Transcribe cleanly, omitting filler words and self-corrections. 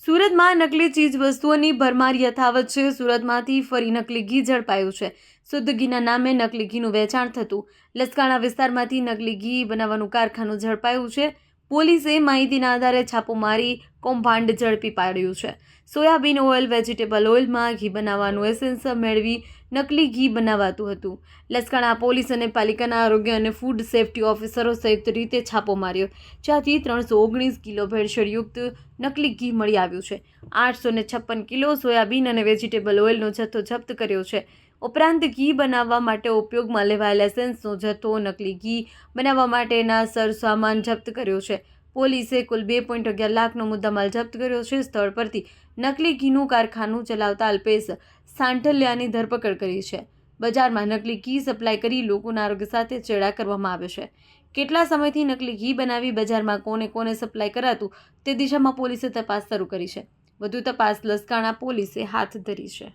સુરતમાં નકલી ચીજ વસ્તુઓની ભરમાર યથાવત છે। સુરતમાંથી ફરી નકલી ઘી ઝડપાયું છે। શુદ્ધ ઘીના નામે નકલી ઘીનું વેચાણ થતું લસકાણા વિસ્તારમાંથી નકલી ઘી બનાવવાનું કારખાનું ઝડપાયું છે। પોલીસે માહિતીના આધારે છાપો મારી કૌભાંડ ઝડપી પાડ્યું છે। સોયાબીન ઓઇલ, વેજીટેબલ ઓઇલમાં ઘી બનાવવાનું એસેન્સ મેળવી નકલી ઘી બનાવાતું હતું। લસકાણા પોલીસ અને પાલિકાના આરોગ્ય અને ફૂડ સેફ્ટી ઓફિસરો સંયુક્ત રીતે છાપો માર્યો, જ્યાંથી 319 કિલો ભેળસેળયુક્ત નકલી ઘી મળી આવ્યું છે। 856 કિલો સોયાબીન અને વેજીટેબલ ઓઇલનો જથ્થો જપ્ત કર્યો છે। ઉપરાંત ઘી બનાવવા માટે ઉપયોગમાં લેવાયેલ એસેન્સનો જથ્થો, નકલી ઘી બનાવવા માટેના સરસામાન જપ્ત કર્યો છે। પોલીસે કુલ 2.11 લાખનો મુદ્દામાલ જપ્ત કર્યો છે। સ્થળ પરથી નકલી ઘીનું કારખાનું ચલાવતા અલ્પેશ સાંઠલિયાની ધરપકડ કરી છે। બજારમાં નકલી ઘી સપ્લાય કરી લોકોના આરોગ્ય સાથે ચેડા કરવામાં આવે છે। કેટલા સમયથી નકલી ઘી બનાવી બજારમાં કોને કોને સપ્લાય કરાતું તે દિશામાં પોલીસે તપાસ શરૂ કરી છે। વધુ તપાસ લસકાણા પોલીસે હાથ ધરી છે।